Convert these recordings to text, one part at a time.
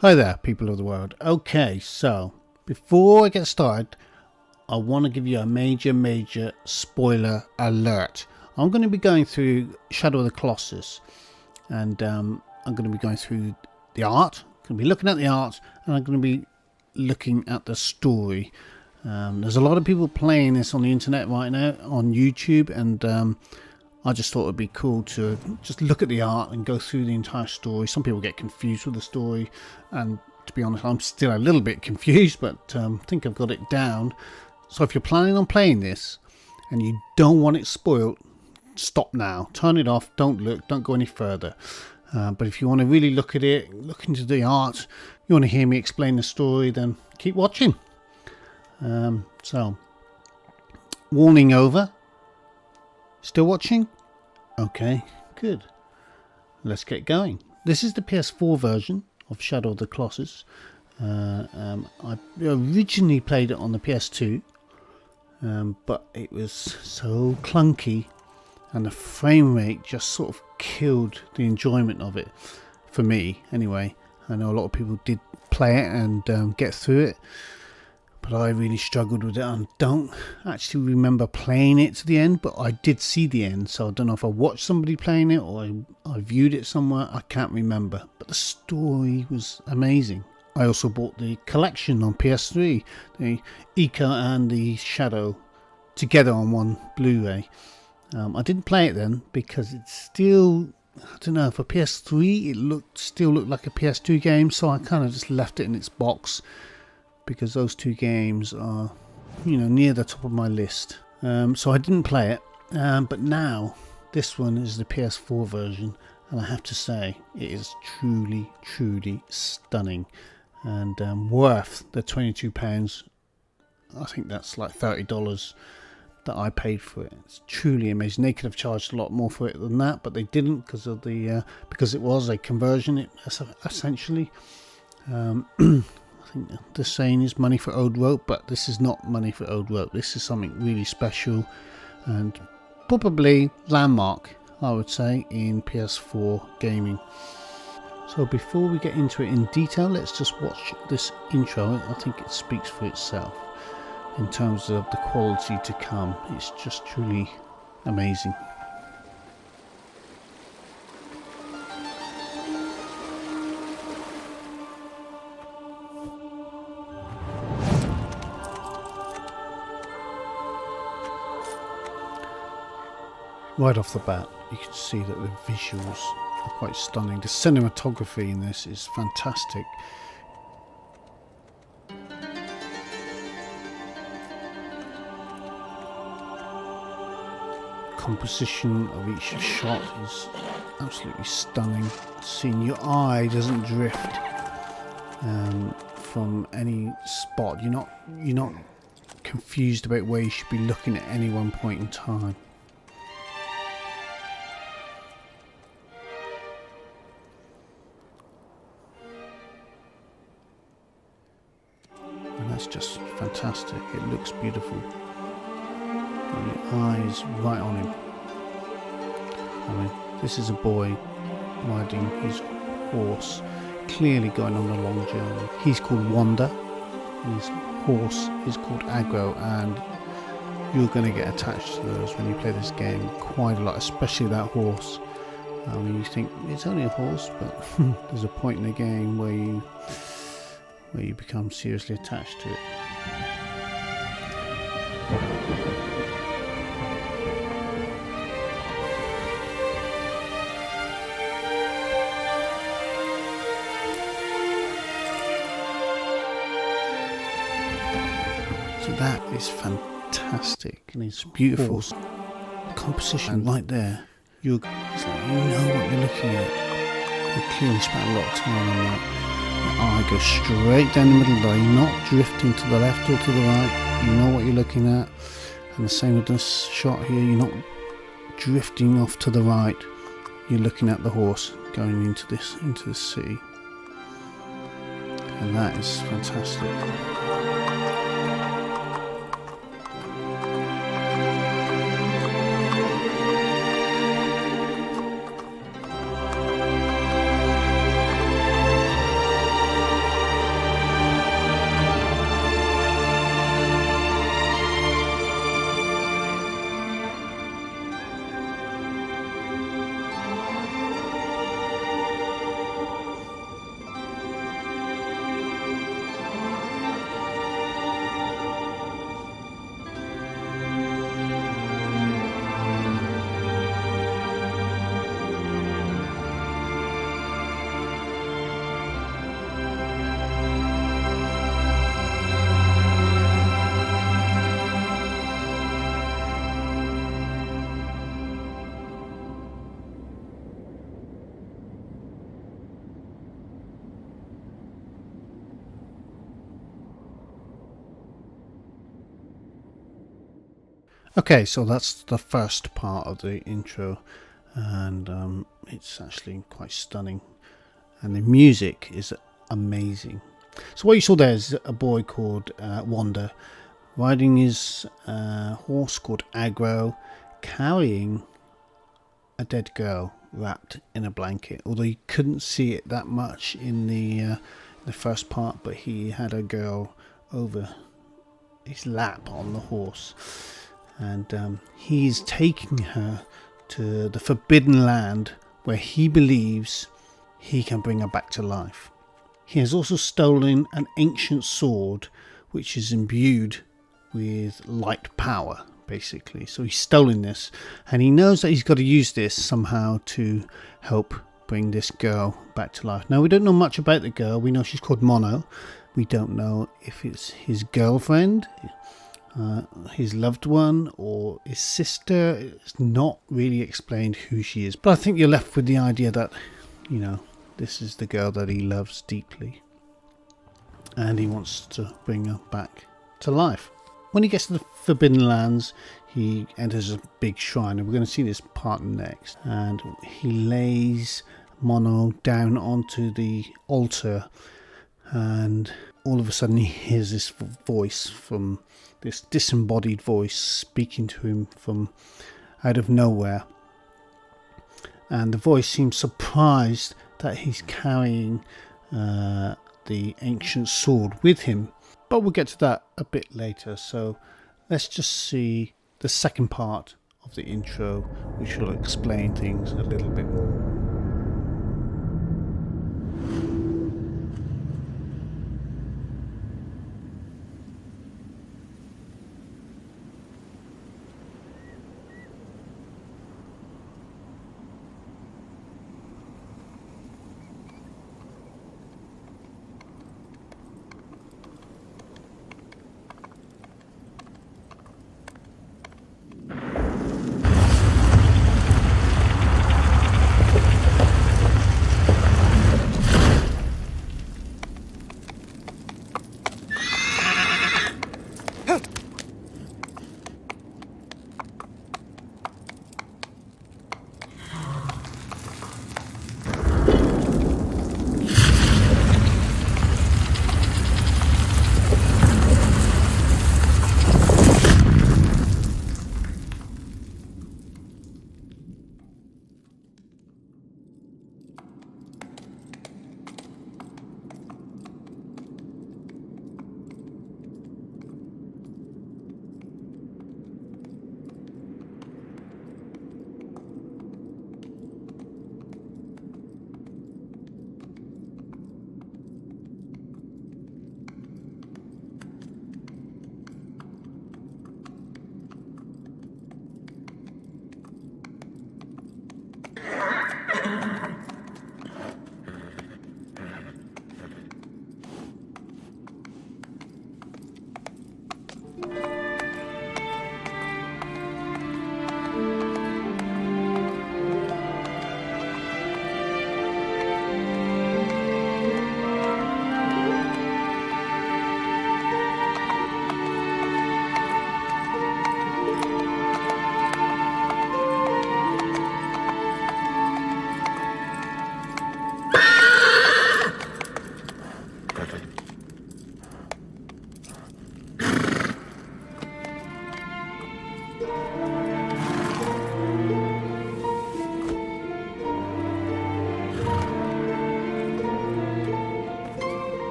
Hi there, people of the world. Okay, so before I get started, I want to give you a major spoiler alert. I'm going to be going through Shadow of the Colossus, and I'm going to be going through the art. I'm going to be looking at the art, and I'm going to be looking at the story. There's a lot of people playing this on the internet right now, on YouTube, and I just thought it'd be cool to just look at the art and go through the entire story. Some people get confused with the story, and to be honest, I'm still a little bit confused, but I think I've got it down. So if you're planning on playing this and you don't want it spoiled, stop now. Turn it off. Don't look. Don't go any further. But if you want to really look at it, look into the art, you want to hear me explain the story, then keep watching. So, warning over. Still watching? Okay, good. Let's get going. This is the PS4 version of Shadow of the Colossus. I originally played it on the PS2, but it was so clunky and the frame rate just sort of killed the enjoyment of it, for me anyway. I know a lot of people did play it and get through it, but I really struggled with it. I don't actually remember playing it to the end, but I did see the end, so I don't know if I watched somebody playing it or I viewed it somewhere. I can't remember, but the story was amazing. I also bought the collection on PS3, the Ica and the Shadow together on one Blu-ray. I didn't play it then because it's still, I don't know, for PS3 it still looked like a PS2 game, so I kind of just left it in its box, because those two games are, near the top of my list. So I didn't play it, but now this one is the PS4 version, and I have to say it is truly stunning, and worth the £22. I think that's like $30 that I paid for it. It's truly amazing. They could have charged a lot more for it than that, but they didn't because it was a conversion, essentially. I think the saying is money for old rope, but this is not money for old rope. This is something really special and probably landmark, I would say, in PS4 gaming. So before we get into it in detail, let's just watch this intro. I think it speaks for itself in terms of the quality to come. It's just truly amazing. Right off the bat, you can see that the visuals are quite stunning. The cinematography in this is fantastic. Composition of each shot is absolutely stunning. Seeing your eye doesn't drift from any spot. You're not confused about where you should be looking at any one point in time. That's just fantastic. It looks beautiful. And the eyes right on him. I mean, this is a boy riding his horse, clearly going on a long journey. He's called Wanda. His horse is called Aggro, and you're going to get attached to those when you play this game quite a lot, especially that horse. I mean, you think it's only a horse, but there's a point in the game where you become seriously attached to it. So that is fantastic, and it's beautiful. The composition right there, it's like you know what you're looking at. You clearly spent a lot of time on that. I go straight down the middle there. You're not drifting to the left or to the right. You know what you're looking at. And the same with this shot here. You're not drifting off to the right. You're looking at the horse going into the city. And that is fantastic. Okay, so that's the first part of the intro, and it's actually quite stunning, and the music is amazing. So what you saw there is a boy called Wanda riding his horse called Agro, carrying a dead girl wrapped in a blanket, although you couldn't see it that much in the first part, but he had a girl over his lap on the horse, and he's taking her to the forbidden land where he believes he can bring her back to life. He has also stolen an ancient sword which is imbued with light power, basically. So he's stolen this, and he knows that he's got to use this somehow to help bring this girl back to life. Now, we don't know much about the girl. We know she's called Mono. We don't know if it's his girlfriend, his loved one, or his sister. It's not really explained who she is, but I think you're left with the idea that, you know, this is the girl that he loves deeply, and he wants to bring her back to life. When he gets to the Forbidden Lands, he enters a big shrine, and we're going to see this part next. And he lays Mono down onto the altar, and all of a sudden he hears this voice, from this disembodied voice speaking to him from out of nowhere. And the voice seems surprised that he's carrying the ancient sword with him. But we'll get to that a bit later, so let's just see the second part of the intro, which will explain things a little bit more.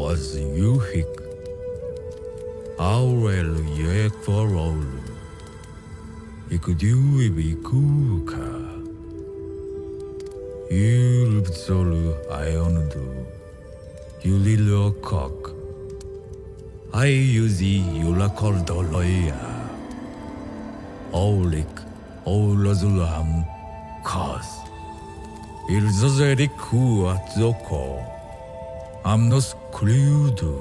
was Yuhik. Aurel yek for all. Ikudu ibikuka. Yulbzolu iondu. Yulilo cock. I usi yulakoldoloya. Olik, Olazulam, cause. Ilzozeriku atzoko. Amnos cludu.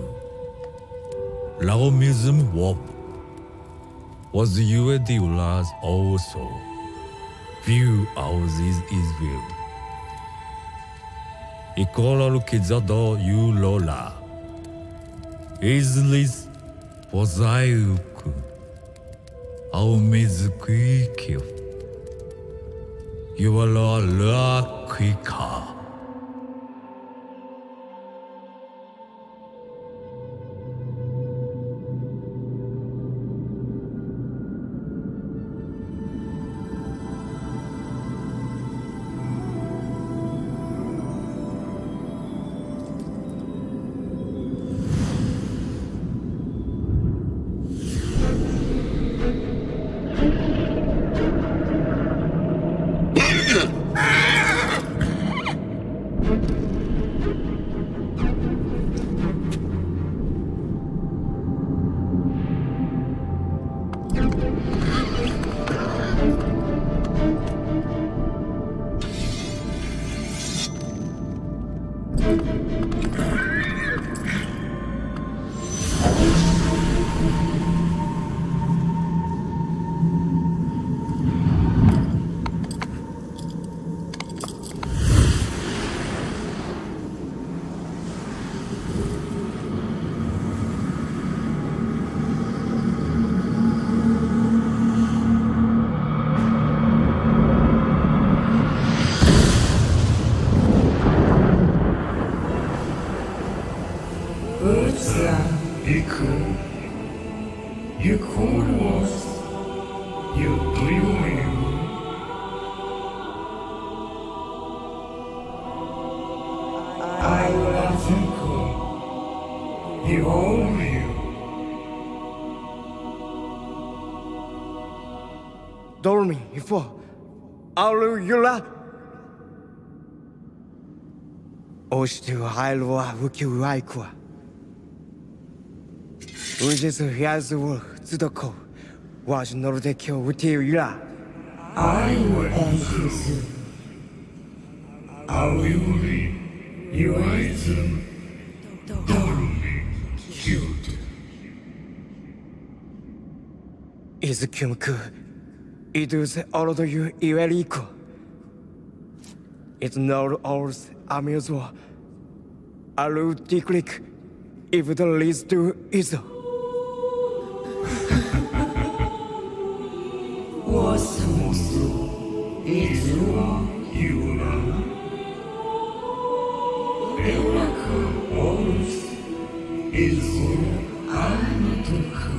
Laomism wop. Was you the ulas also? View houses is view. Ikolol kizado you lola. Islis pozaiuku. Aumizukikyo. You are la kwika. You Colossus, you dreaming. I will think you own you. Dormi for Alula. Ostu Hailwa Wukiwaikwa. Ujes Yazu Tsudoko was Nordekyo Wutira. I will answer you. I will be your item. Dormi killed. Izukumku. Idus all you Iweriko. It's not ours amusement. Alu Tiklik. If the leads to Izo. Was is you know. Elaka always is Anatuku.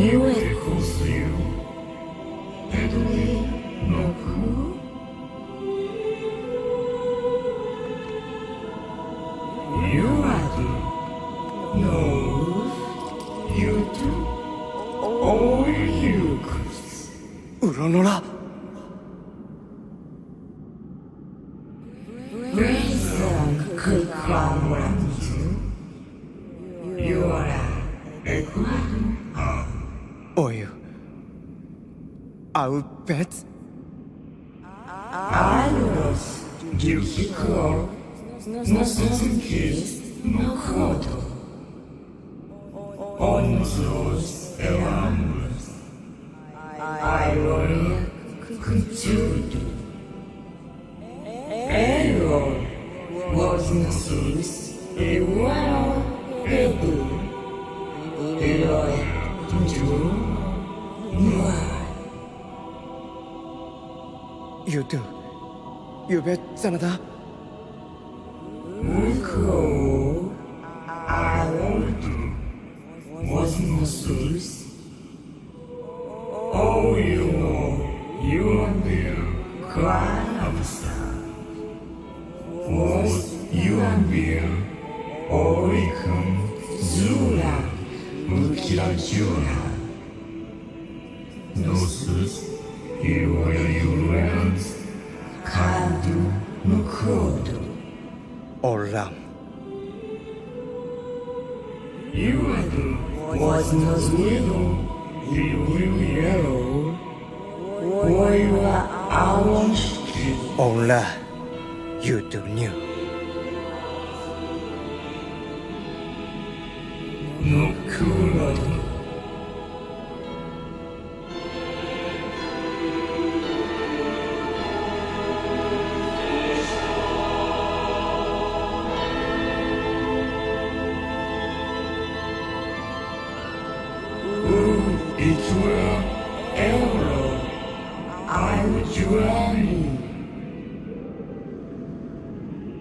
You echoes you. Edwin no cool. You are the no. You do. Oh, you could. Uronora. Reason could come around you. You are a good. Oil. I'll bet. I was difficult. No certain kiss, no cuddle. On those around us. I will continue. Error was not serious. A well, a do. Error to do. You do. You bet Sanada. Cool. I won't do. Was not serious. Oh, you know, you and me cry outside. Was you and me Zambia, Oregon, Zula, Mukila Jura. Nossos, Iwayurans, Kadu, Mukodo. Olam. Iwadu, was Noswido, Iwayuro, Oiwa Awonshki. Ola. You do new. Nokuro. Itua Euro, I would join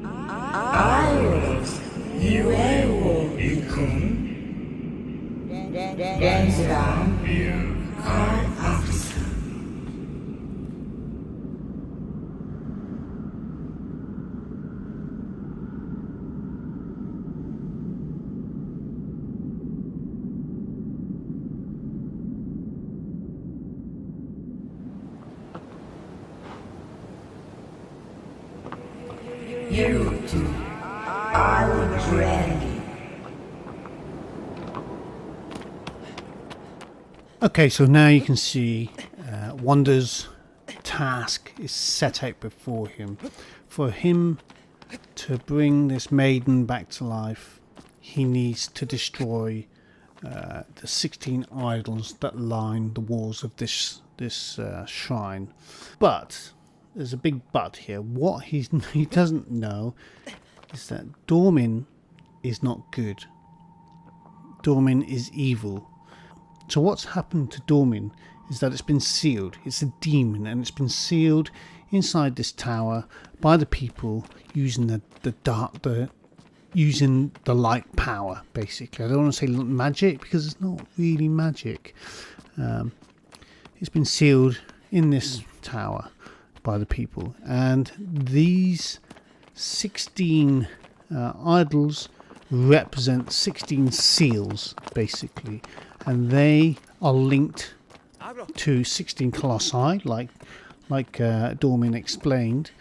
Iros, Uewo, Ikun, Denzram, Card Officer. You too. I was ready. Okay, so now you can see Wanda's task is set out before him. For him to bring this maiden back to life, he needs to destroy the 16 idols that line the walls of this shrine. But there's a big but here. What he doesn't know is that Dormin is not good. Dormin is evil. So what's happened to Dormin is that it's been sealed. It's a demon, and it's been sealed inside this tower by the people using using the light power. Basically, I don't want to say magic because it's not really magic. It's been sealed in this tower by the people, and these 16 idols represent 16 seals basically, and they are linked to 16 colossi like Dormin explained,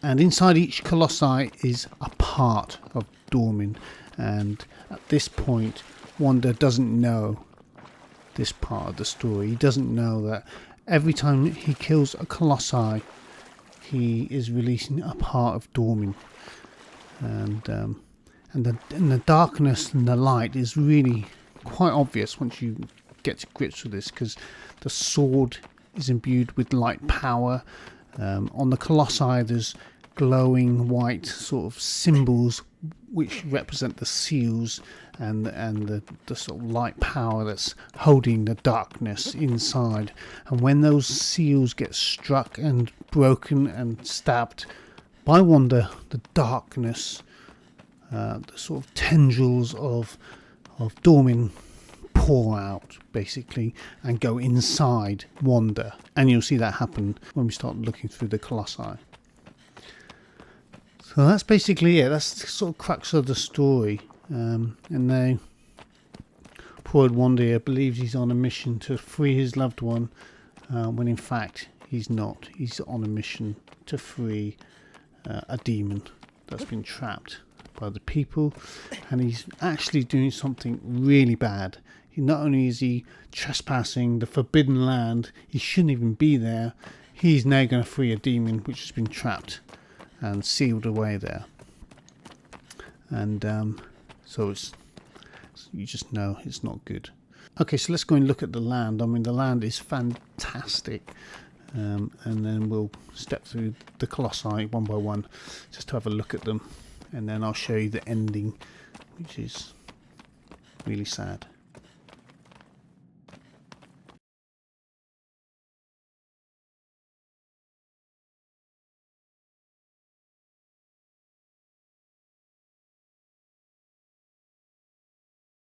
and inside each colossi is a part of Dormin, and at this point Wanda doesn't know this part of the story. He doesn't know that every time he kills a colossi, he is releasing a part of Dormin, and the darkness and the light is really quite obvious once you get to grips with this, because the sword is imbued with light power. On the colossi there's glowing white sort of symbols which represent the seals and the sort of light power that's holding the darkness inside. And when those seals get struck and broken and stabbed by Wanda, the darkness, the sort of tendrils of Dormin pour out basically and go inside Wanda, and you'll see that happen when we start looking through the colossi. So that's basically it. That's the sort of crux of the story. And now poor old Wanda believes he's on a mission to free his loved one, when in fact he's not. He's on a mission to free a demon that's been trapped by the people, and he's actually doing something really bad. Not only is he trespassing the forbidden land, he shouldn't even be there. He's now going to free a demon which has been trapped and sealed away there. And so you just know it's not good. Okay, so let's go and look at the land. I mean, the land is fantastic. And then we'll step through the colossi one by one just to have a look at them, and then I'll show you the ending, which is really sad.